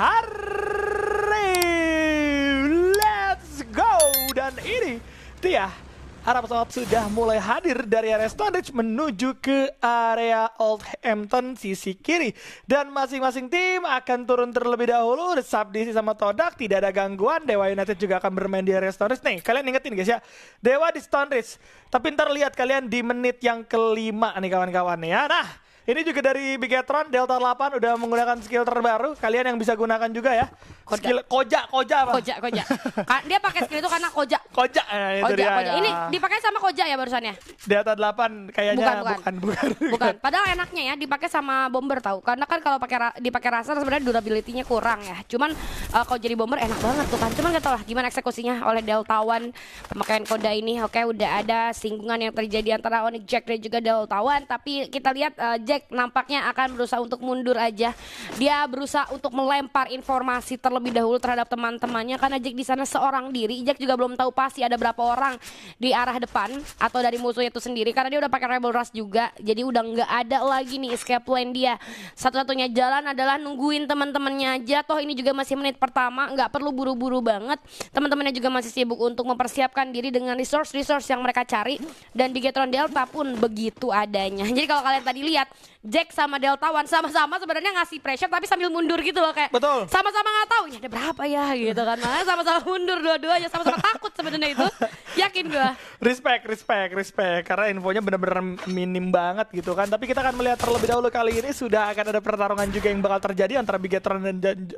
hari. Let's go. Dan ini dia Arab pesawat sudah mulai hadir dari area Stonebridge menuju ke area Oldhampton sisi kiri. Dan masing-masing tim akan turun terlebih dahulu. Sabdisi sama Todak tidak ada gangguan. Dewa United juga akan bermain di area Stonebridge. Nih kalian ingetin guys ya, Dewa di Stonebridge. Tapi ntar lihat kalian di menit yang kelima nih kawan-kawan ya. Nah ini juga dari Bigetron, Delta 8 udah menggunakan skill terbaru. Kalian yang bisa gunakan juga ya. Skill koja apa? Koja. Dia pakai skill itu karena koja. Koja. Koja. Ini dipakai sama koja ya barusannya? Delta 8 kayaknya bukan. Padahal enaknya ya dipakai sama bomber tahu. Karena kan kalau dipakai raster sebenarnya durability-nya kurang ya. Cuman kalau jadi bomber enak banget tuh kan. Cuman gak tau lah gimana eksekusinya oleh Delta 1 pemakaian koda ini. Oke, udah ada singgungan yang terjadi antara Onyx Jack dan juga Delta 1. Tapi kita lihat Jack nampaknya akan berusaha untuk mundur aja. Dia berusaha untuk melempar informasi terlebih dahulu terhadap teman-temannya karena Jack di sana seorang diri. Jack juga belum tahu pasti ada berapa orang di arah depan atau dari musuhnya itu sendiri karena dia udah pakai Rebel Rush juga. Jadi udah nggak ada lagi nih escape plan dia. Satu-satunya jalan adalah nungguin teman-temannya aja. Toh ini juga masih menit pertama, nggak perlu buru-buru banget. Teman-temannya juga masih sibuk untuk mempersiapkan diri dengan resource yang mereka cari. Dan Bigetron Delta pun begitu adanya. Jadi kalau kalian tadi lihat Jack sama Delta 1 sama-sama sebenarnya ngasih pressure tapi sambil mundur gitu loh kayak. Betul. Sama-sama nggak tahu ini ada berapa ya gitu kan. Makanya sama-sama mundur dua-duanya, sama-sama takut sebenarnya itu. Yakin gua. Respect. Karena infonya benar-benar minim banget gitu kan. Tapi kita akan melihat terlebih dahulu kali ini sudah akan ada pertarungan juga yang bakal terjadi antara Bigetron dan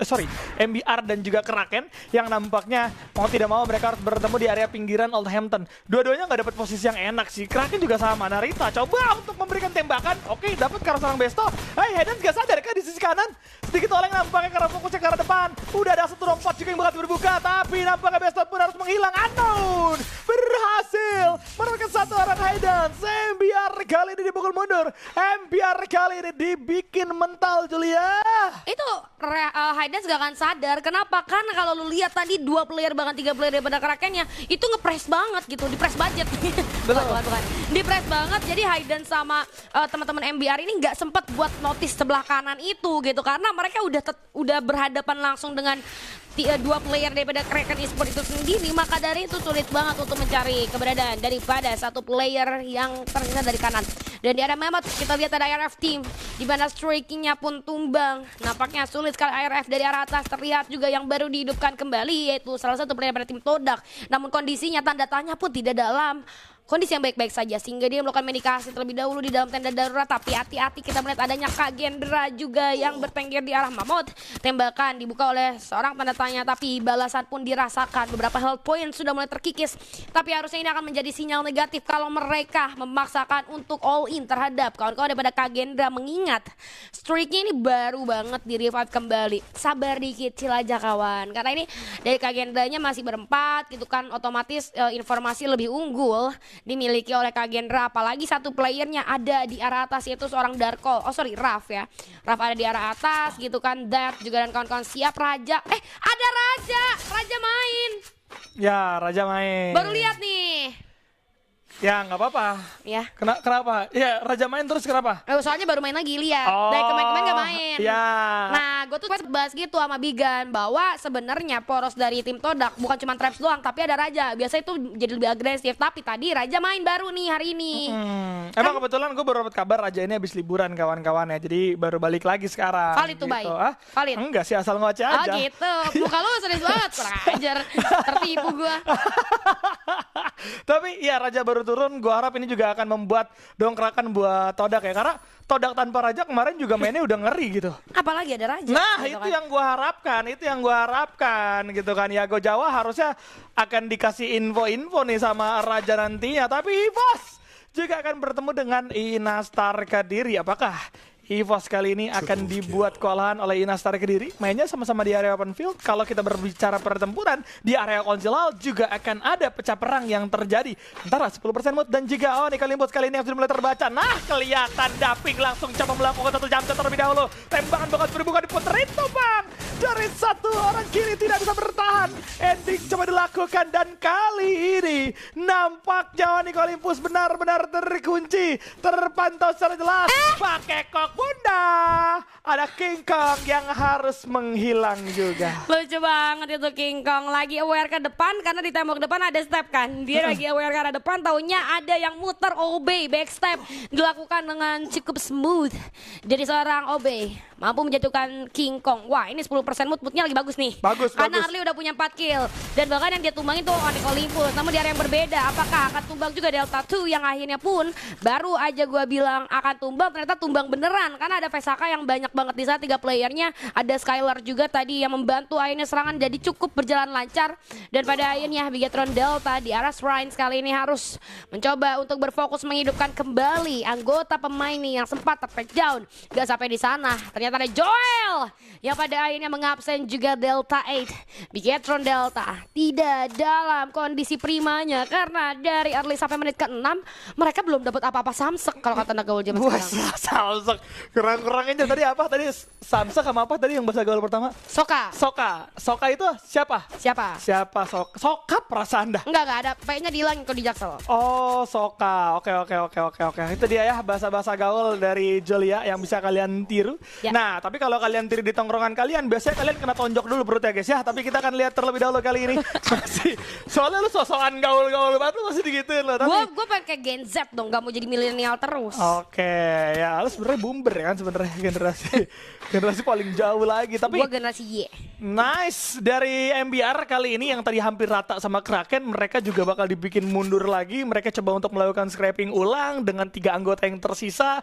MBR dan juga Kraken yang nampaknya mau tidak mau mereka harus bertemu di area pinggiran Oldhampton. Dua-duanya nggak dapat posisi yang enak sih. Kraken juga sama. Narita coba untuk memberikan tembakan. Oke, dapat karena seorang Besto. Hayden gak sadar kan di sisi kanan. Sedikit oleng nampaknya karena fokusnya ke arah depan. Udah ada satu rompat juga yang bakal berbuka. Tapi nampaknya Besto pun harus menghilang. Unknown berhasil menemukan satu orang Hayden. MBR kali ini dipukul mundur. MBR kali ini dibikin mental Julia. Itu Hayden gak akan sadar. Kenapa? Karena kalau lu lihat tadi 2 player bahkan 3 player daripada Krakennya itu nge-press banget gitu. Di-press budget. bukan. Di-press banget. Jadi Hayden sama teman-teman MBR ini nggak sempat buat notice sebelah kanan itu gitu. Karena mereka udah berhadapan langsung dengan 2 player daripada Kraken Esports itu sendiri. Maka dari itu sulit banget untuk mencari keberadaan daripada satu player yang tersisa dari kanan. Dan di arah Mehmet kita lihat ada IRF team di mana strikingnya pun tumbang. Nampaknya sulit sekali IRF dari arah atas. Terlihat juga yang baru dihidupkan kembali yaitu salah satu player pada tim Todak. Namun kondisinya tanda tanya pun tidak dalam kondisi yang baik-baik saja sehingga dia melakukan medikasi terlebih dahulu di dalam tenda darurat. Tapi hati-hati kita melihat adanya Kagendra juga yang bertengger di arah Mammoth. Tembakan dibuka oleh seorang tanda tanya tapi balasan pun dirasakan. Beberapa health point sudah mulai terkikis. Tapi harusnya ini akan menjadi sinyal negatif kalau mereka memaksakan untuk all in terhadap kawan-kawan daripada Kagendra. Mengingat streaknya ini baru banget di revive kembali. Sabar dikit, chill aja kawan. Karena ini dari Kagendranya masih berempat gitu kan, otomatis informasi lebih unggul dimiliki oleh Kagendra, apalagi satu playernya ada di arah atas yaitu seorang Darko. Raf ya. Raf ada di arah atas gitu kan. Dart juga dan kawan-kawan siap. Raja. Ada Raja. Raja main. Ya, Raja main. Baru lihat nih. Ya nggak apa-apa. Ya. Kenapa? Ya Raja main terus kenapa? Soalnya baru main lagi lihat. Dari kemarin gak main. Ya. Nah, gue tuh bahas gitu sama Bigan bahwa sebenarnya poros dari tim Todak bukan cuma traps doang, tapi ada Raja. Biasanya itu jadi lebih agresif. Tapi tadi Raja main baru nih hari ini. Emang kebetulan gue baru dapat kabar Raja ini habis liburan kawan-kawan ya. Jadi baru balik lagi sekarang. Valid tuh gitu. Bay. Valid. Enggak sih, asal ngoceh aja. Oh gitu. Muka lu serius banget. Kurang ajar. Tertipu gue. Tapi ya Raja baru turun, gue harap ini juga akan membuat dongkrakan buat Todak ya. Karena Todak tanpa Raja kemarin juga mainnya udah ngeri gitu. Apalagi ada Raja. Nah gitu itu kan yang gue harapkan gitu kan. Yago Jawa harusnya akan dikasih info-info nih sama Raja nantinya. Tapi Hivos juga akan bertemu dengan Inastar Kediri. Apakah Hivos kali ini akan dibuat kewalahan oleh Inastar Kediri? Mainnya sama-sama di area open field. Kalau kita berbicara pertempuran di area konsilal juga akan ada pecah perang yang terjadi antara 10% mood dan juga Kalimbos kali ini yang sudah mulai terbaca. Nah kelihatan Daping langsung coba melakukan satu jam terlebih dahulu. Tembakan bakal berbuka di putri Topang dari satu orang kiri tidak bisa bertahan. dan ending coba dilakukan dan kali ini nampaknya Onyx Olympus benar-benar terkunci, terpantau secara jelas pakai kok bunda. Ada King Kong yang harus menghilang juga. Lucu banget itu King Kong, lagi aware ke depan karena di tembok depan ada step kan. Dia lagi aware ke arah depan, taunya ada yang muter OB backstep, dilakukan dengan cukup smooth. Jadi seorang OB mampu menjatuhkan King Kong. Wah, ini 10% moodnya lagi bagus nih. Bagus. Karena Arli udah punya 4 kill. Dan bahkan yang dia tumbangin tuh Onyx Olympus. Namun di area yang berbeda, apakah akan tumbang juga Delta 2 yang akhirnya pun baru aja gua bilang akan tumbang, ternyata tumbang beneran. Karena ada Vesaka yang banyak banget di saat 3 playernya. Ada Skylar juga tadi yang membantu akhirnya serangan jadi cukup berjalan lancar. Dan pada akhirnya Bigetron Delta di arah Shrines kali ini harus mencoba untuk berfokus menghidupkan kembali anggota pemain nih yang sempat ter-take down. Gak sampai di sana, ternyata ada Joel yang pada akhirnya mengabsen juga Delta 8. Bigetron Delta tidak dalam kondisi primanya karena dari early sampai menit ke-6 mereka belum dapat apa-apa samsek kalau kata Nagaul zaman sekarang. Samsek. Kurang-kurangnya tadi apa? Tadi samsek sama apa tadi yang bahasa gaul pertama? Soka itu siapa? Siapa Soka perasaan dah. Enggak ada. P-nya dihilangin kalau di Jaksel. Oh, Soka. Oke. Itu dia ya bahasa-bahasa gaul dari Julia yang bisa kalian tiru. Ya. Nah, tapi kalau kalian tiru di tongkrongan kalian, biasanya kalian kena tonjok dulu perut ya guys ya. Tapi kita akan lihat terlebih dahulu kali ini. Soalnya lu sosokan gaul-gaul banget, lu masih digituin loh. Gue pengen kayak Gen Z dong, gak mau jadi milenial terus. Oke, ya lu sebenarnya boomer ya kan sebenarnya generasi paling jauh lagi. Tapi gue generasi Y. Nice dari MBR kali ini yang tadi hampir rata sama Kraken, mereka juga bakal dibikin mundur lagi. Mereka coba untuk melakukan scrapping ulang dengan 3 anggota yang tersisa.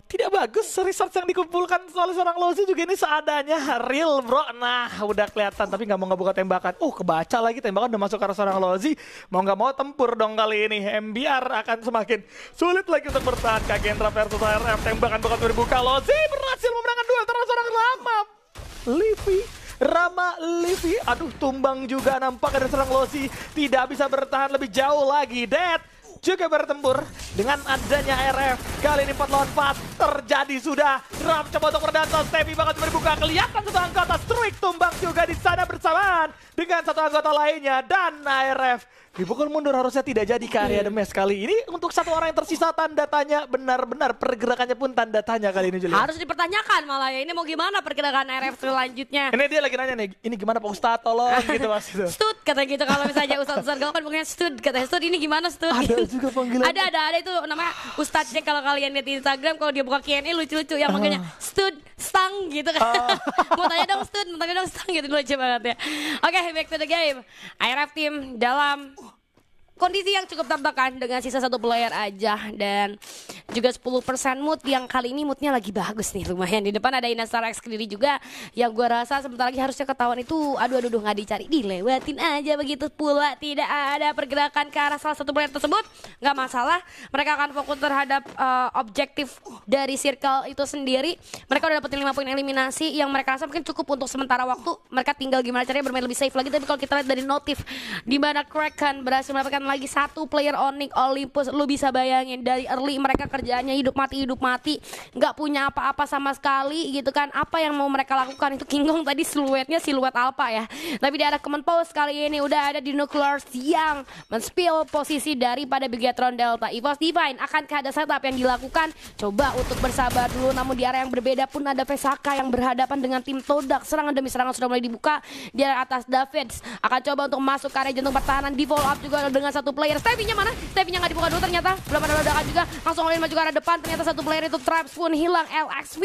Tidak bagus research yang dikumpulkan oleh seorang Lozi juga ini seadanya real bro. Nah udah kelihatan tapi nggak mau ngebuka tembakan. Kebaca lagi tembakan udah masuk ke arah seorang Lozi. Mau nggak mau tempur dong kali ini. MBR akan semakin sulit lagi untuk bertahan. Kagendra versus ARF, tembakan bakal dibuka. Lozi berhasil memenangkan duel terhadap seorang Rama Livi. Aduh tumbang juga nampak dari seorang Lozi. Tidak bisa bertahan lebih jauh lagi. Dead juga bertempur dengan adanya RF. Kali ini 4 lawan 4 terjadi sudah. Ram coba untuk meredam, Stevie bakal dibuka. Kelihatan satu anggota Struik tumbang juga di sana bersamaan dengan satu anggota lainnya. Dan RF dipukul mundur, harusnya tidak jadi ke area The Maze kali ini. Untuk satu orang yang tersisa tanda tanya, benar-benar pergerakannya pun tanda tanya kali ini Julia. Harus dipertanyakan malah ya, ini mau gimana pergerakan RF selanjutnya. Ini dia lagi nanya nih, ini gimana Pak Ustadz tolong gitu mas. Stud kata gitu, kalau misalnya Ustadz gaul kan pokoknya Stud, katanya Stud ini gimana Stud. Ada juga panggilan. Ada itu namanya Ustadz Jack, kalau kalian lihat di Instagram kalau dia buka Q&A lucu-lucu yang makanya Stud Stang gitu kan. Mau tanya dong Stud, mau tanya dong Stang gitu, lucu banget ya. Oke, back to the game. IRF team dalam kondisi yang cukup tertekan dengan sisa 1 player aja dan juga 10% mood yang kali ini moodnya lagi bagus nih lumayan. Di depan ada Inastar X sendiri juga yang gua rasa sebentar lagi harusnya ketahuan itu aduh nggak dicari, dilewatin aja begitu pula. Tidak ada pergerakan ke arah salah satu player tersebut, nggak masalah. Mereka akan fokus terhadap objektif dari circle itu sendiri. Mereka udah dapetin 5 poin eliminasi yang mereka rasa mungkin cukup untuk sementara waktu. Mereka tinggal gimana caranya bermain lebih safe lagi. Tapi kalau kita lihat dari notif di mana Kraken berhasil mendapatkan lagi 1 player Onyx Olympus, lu bisa bayangin dari early mereka kerjaannya hidup mati, nggak punya apa-apa sama sekali gitu kan. Apa yang mau mereka lakukan itu King Kong tadi siluet alpha ya. Tapi di arah command post kali ini udah ada di Nuclear yang men-spill posisi daripada Bigetron Delta. EVOS Divine akankah ada setup yang dilakukan? Coba untuk bersabar dulu, namun di area yang berbeda pun ada Vesaka yang berhadapan dengan tim Todak. Serangan demi serangan sudah mulai dibuka di arah atas. Davids akan coba untuk masuk ke area jantung pertahanan, di follow up juga dengan 1 player. Stevie-nya mana? Stevie-nya nggak dibuka dulu ternyata. Belum ada ledakan juga. Langsung oleh maju ke arah depan. Ternyata 1 player itu Traps pun hilang. LXV.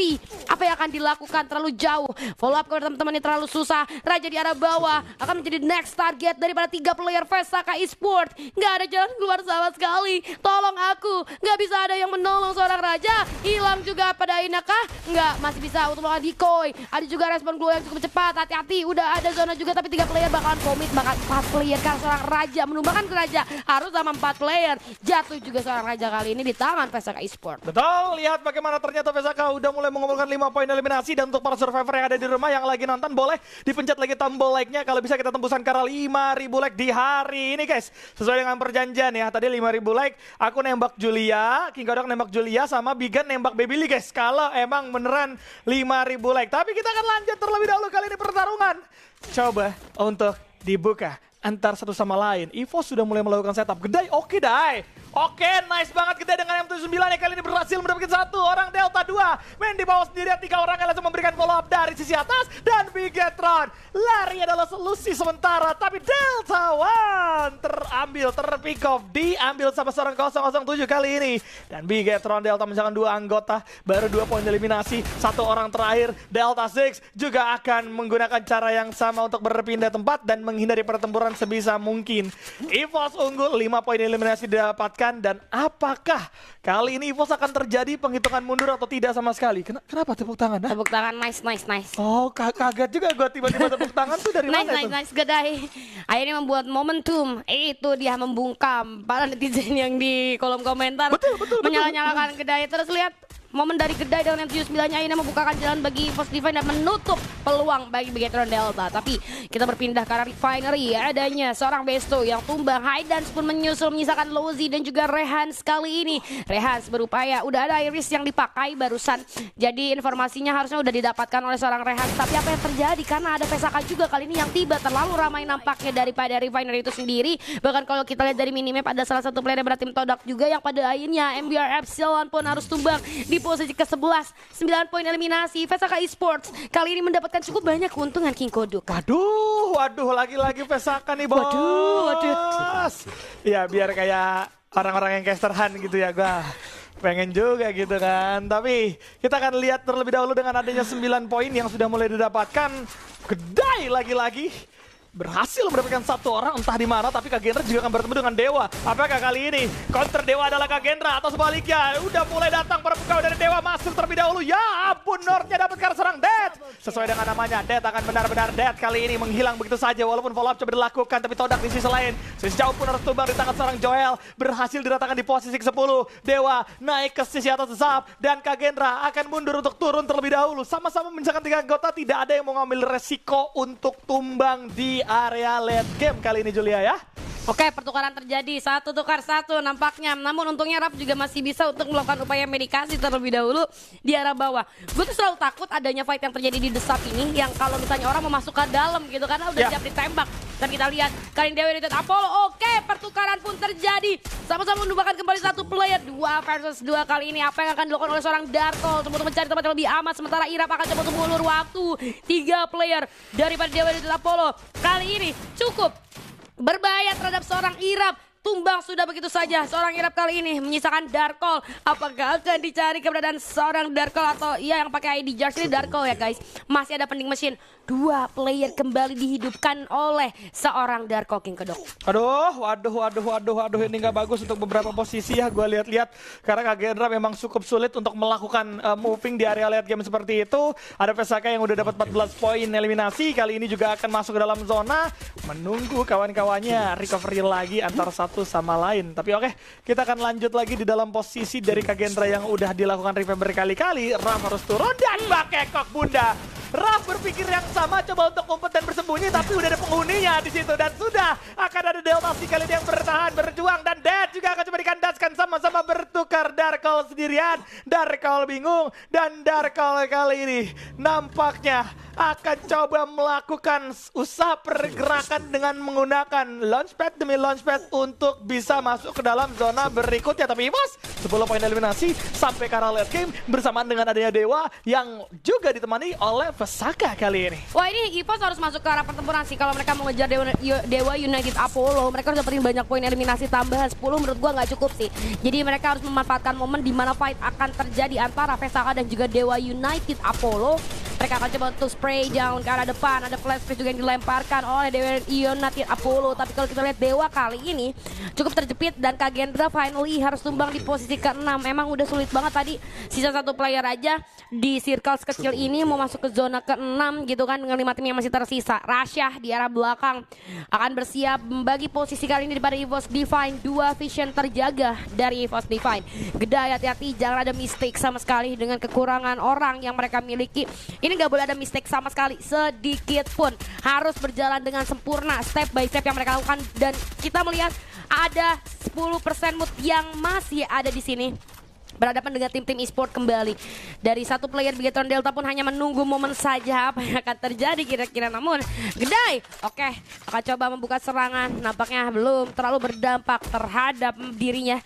Apa yang akan dilakukan? Terlalu jauh. Follow up ke teman-teman ini terlalu susah. Raja di arah bawah akan menjadi next target daripada 3 player Vesaka Esport. Nggak ada jalan keluar sama sekali. Tolong aku. Nggak bisa ada yang menolong seorang Raja. Hilang juga pada Inakah? Nggak. Masih bisa untuk melakukan decoy. Ada juga respon glow yang cukup cepat. Hati-hati. Udah ada zona juga. Tapi 3 player bakalan komit. Bakal 4 player karena seorang Raja menumbangkan ke Raja. Harus sama 4 player. Jatuh juga seorang Raja kali ini di tangan Vesaka Esport. Betul, lihat bagaimana ternyata Vesaka udah mulai mengumpulkan 5 poin eliminasi. Dan untuk para survivor yang ada di rumah yang lagi nonton, boleh dipencet lagi tombol like-nya. Kalau bisa kita tembusan ke arah 5.000 like di hari ini guys. Sesuai dengan perjanjian ya, tadi 5.000 like. Aku nembak Julia, King Kodok nembak Julia, sama Bigan nembak Babyli guys. Kalau emang beneran 5.000 like. Tapi kita akan lanjut terlebih dahulu kali ini pertarungan. Coba untuk dibuka antar satu sama lain. EVOS sudah mulai melakukan setup. Gedai, oke Dai. Oke, nice banget Gedai dengan M79 yang kali ini berhasil mendapatkan 1 orang Delta 2. Main di bawah sendirian 3 orang yang langsung memberikan follow up dari sisi atas. Dan Bigetron, lari adalah solusi sementara. Tapi Delta One terpick off, diambil sama seorang 007 kali ini. Dan Bigetron Delta menjalankan 2 anggota, baru 2 poin eliminasi. 1 orang terakhir, Delta Six juga akan menggunakan cara yang sama untuk berpindah tempat dan menghindari pertempuran sebisa mungkin. EVOS unggul, 5 poin eliminasi didapatkan. Dan apakah kali ini EVOS akan terjadi penghitungan mundur atau tidak sama sekali? Kenapa tepuk tangan? Tepuk tangan, nice. Oh, kaget juga gue tiba-tiba tepuk tangan tuh dari mana itu? Nice, Gedai. Akhirnya membuat momentum. Itu dia membungkam para netizen yang di kolom komentar. Betul. Menyala-nyalakan Gedai. Terus lihat momen dari Gedai dengan M79-nya ini membukakan jalan bagi EVOS Divine dan menutup peluang bagi Bigetron Delta. Tapi kita berpindah ke arah Refinery. Adanya seorang Besto yang tumbang. Haidans pun menyusul menyisakan Lozi dan juga Rehans kali ini. Rehans berupaya, udah ada Iris yang dipakai barusan. Jadi informasinya harusnya udah didapatkan oleh seorang Rehans. Tapi apa yang terjadi? Karena ada PSK juga kali ini yang tiba. Terlalu ramai nampaknya daripada Refinery itu sendiri. Bahkan kalau kita lihat dari minimap ada salah satu player yang bertim Todak juga yang pada akhirnya MBR Epsilon pun harus tumbang di posisi ke-11, 9 poin eliminasi. VSAK Esports kali ini mendapatkan cukup banyak keuntungan King Koduk. Waduh, lagi-lagi VSAK nih bos. Waduh. Ya biar kayak orang-orang yang casterhan gitu ya, gua pengen juga gitu kan. Tapi kita akan lihat terlebih dahulu dengan adanya 9 poin yang sudah mulai didapatkan. Gedai lagi-lagi berhasil mendapatkan 1 orang entah di mana, tapi Kagendra juga akan bertemu dengan Dewa. Apakah kali ini counter Dewa adalah Kagendra atau sebaliknya? Udah mulai datang para pegawai dari Dewa masuk terlebih dahulu. Ya ampun, Northnya dapat karena serang Dead. Sesuai dengan namanya, Dead akan benar-benar Dead kali ini menghilang begitu saja walaupun follow up coba dilakukan, tapi Todak di sisi lain. Sisi jauh pun harus tumbang di tangan seorang Joel. Berhasil diratakan di posisi ke-10. Dewa naik ke sisi atas Zap dan Kagendra akan mundur untuk turun terlebih dahulu. Sama-sama menyisakan 3 anggota, tidak ada yang mau ngambil resiko untuk tumbang di area late game kali ini Julia ya. Oke, pertukaran terjadi, 1 tukar 1 nampaknya. Namun untungnya Raf juga masih bisa untuk melakukan upaya medikasi terlebih dahulu di arah bawah. Gue tuh selalu takut adanya fight yang terjadi di desap ini, yang kalau misalnya orang mau masuk ke dalam gitu karena udah siap ditembak. Dan kita lihat kali ini Dewa United Apollo. Oke, pertukaran pun terjadi. Sama-sama menumbangkan kembali 1 player, 2 versus 2 kali ini. Apa yang akan dilakukan oleh seorang Darkol untuk mencari tempat yang lebih aman, sementara Irap akan coba untuk mengulur waktu. 3 player daripada Dewa United Apollo kali ini cukup berbahaya terhadap seorang Irap. Tumbang sudah begitu saja seorang Irap kali ini menyisakan Darkol. Apakah akan dicari keberadaan seorang Darkol atau yang pakai ID jersey Darkol ya guys. Masih ada pending mesin. 2 player kembali dihidupkan oleh seorang Darkol King Kodok. Waduh, ini nggak bagus untuk beberapa posisi ya. Gue lihat-lihat karena Kagendra memang cukup sulit untuk melakukan moving di area late game seperti itu. Ada PSK yang udah dapat 14 poin eliminasi. Kali ini juga akan masuk ke dalam zona. Menunggu kawan-kawannya recovery lagi antara satu sama lain. Tapi oke, kita akan lanjut lagi di dalam posisi dari Kagendra yang udah dilakukan revive berkali-kali. Raf harus turun dan Bakekok Bunda. Raf berpikir yang sama, coba untuk umpet dan bersembunyi, tapi udah ada penghuninya di situ dan sudah akan ada Delta si kali ini yang bertahan, berjuang, dan Dead juga akan coba dikandaskan, sama-sama bertukar. Darkol sendirian, Darkol bingung, dan Darkol kali ini nampaknya akan coba melakukan usaha pergerakan dengan menggunakan launchpad demi launchpad untuk bisa masuk ke dalam zona berikutnya. Tapi EVOS 10 poin eliminasi sampai ke arah late game bersamaan dengan adanya Dewa yang juga ditemani oleh Pesaka kali ini. Wah, ini EVOS harus masuk ke arah pertempuran sih kalau mereka mengejar Dewa United Apollo. Mereka harus dapetin banyak poin eliminasi tambahan. 10 menurut gua nggak cukup sih. Jadi mereka harus memanfaatkan momen di mana fight akan terjadi antara Pesaka dan juga Dewa United Apollo. Mereka akan coba untuk spray down ke arah depan. Ada flash freeze juga yang dilemparkan oleh Dewa United Apollo. Tapi kalau kita lihat Dewa kali ini cukup terjepit dan Kagendra finally harus tumbang di posisi ke-6. Emang udah sulit banget tadi. Sisa 1 player aja di circle kecil ini mau masuk ke zona ke-6 gitu kan dengan 5 tim yang masih tersisa. Rasyah di arah belakang akan bersiap membagi posisi kali ini daripada EVOS Divine. 2 vision terjaga dari EVOS Divine. Gedai, hati-hati jangan ada mistake sama sekali dengan kekurangan orang yang mereka miliki. Ini nggak boleh ada mistake sama sekali sedikit pun. Harus berjalan dengan sempurna step by step yang mereka lakukan dan kita melihat ada 10% mood yang masih ada di sini. berhadapan dengan tim-tim e-sport kembali. Dari satu player Bigetron Delta pun hanya menunggu momen saja apa yang akan terjadi kira-kira. Namun Gedai akan coba membuka serangan, nampaknya belum terlalu berdampak terhadap dirinya.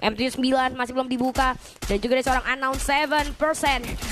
M79 masih belum dibuka, dan juga dari seorang Unknown 7%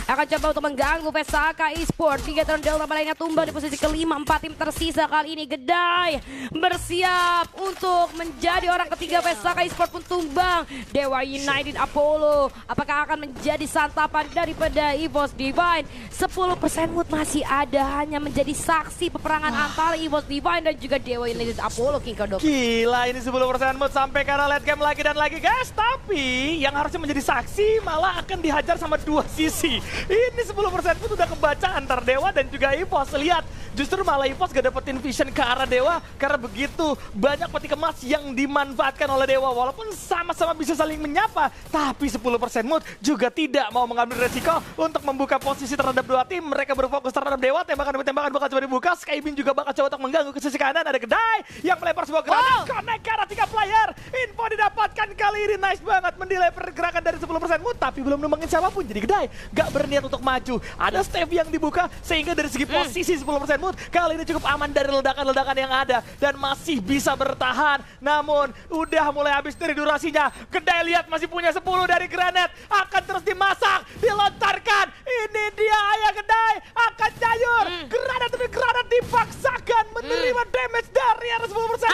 akan coba untuk mengganggu Vesaka Esport. Bigetron Delta lainnya tumbang di posisi kelima. 4 tim tersisa kali ini. Gedai bersiap untuk menjadi orang ketiga. Vesaka Esport pun tumbang. Dewa United Apollo apakah akan menjadi santapan daripada EVOS Divine? 10% mood masih ada, hanya menjadi saksi peperangan antara EVOS Divine dan juga Dewa United Apollo. King Kodok. Gila, ini 10% mood sampai karena late game lagi dan lagi guys. Tapi yang harusnya menjadi saksi malah akan dihajar sama dua sisi. Ini 10% mood udah kebaca antar Dewa dan juga EVOS. Lihat, justru malah EVOS gak dapetin vision ke arah Dewa karena begitu banyak peti kemas yang dimanfaatkan oleh Dewa. Walaupun sama-sama bisa saling menyapa, tapi 10% mood juga tidak mau mengambil resiko untuk membuka posisi terhadap dua tim. Mereka berfokus terhadap Dewa, tembakan demi tembakan bakal coba dibuka. Skybeam juga bakal coba untuk mengganggu ke sisi kanan. Ada Gedai yang melempar sebuah granat, connect ke arah 3 player. Info didapatkan kali ini, nice banget mendelay pergerakan dari 10% mood, tapi belum numbangin siapapun. Jadi Gedai gak berniat untuk maju. Ada step yang dibuka sehingga dari segi posisi 10% mood kali ini cukup aman dari ledakan-ledakan yang ada dan masih bisa bertahan. Namun udah mulai habis dari durasinya. Gedai lihat masih punya 10 dari granat, akan terus dimasak, dilontarkan. Ini dia ayah Gedai akan jayur. Granat demi granat dipaksakan menerima damage dari arah 10%.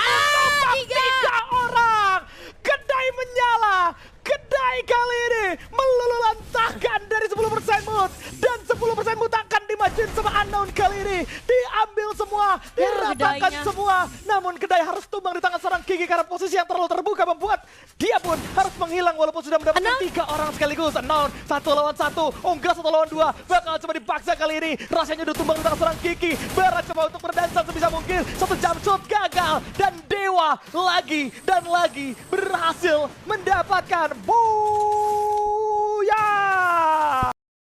Tiga orang. Gedai menyala. Gedai kali ini meluluhlantahkan dari 10% mood. Dan 10% mood akan dimajuin sama Unknown kali ini. Diambil semua, diratakan semua. Namun Gedai harus tumbang di tangan seorang Kiki karena posisi yang terlalu terbuka membuat dia pun harus menghilang walaupun sudah mendapatkan 3 orang sekaligus. Unknown 1 lawan 1, Onggas 1 lawan 2. Bakal coba dipaksa kali ini. Rasanya udah tumbang di tangan seorang Kiki. Barat coba untuk berdansa sebisa mungkin. 1 jump shot gagal. Dan Dewa lagi dan lagi berhasil mendapatkan boom.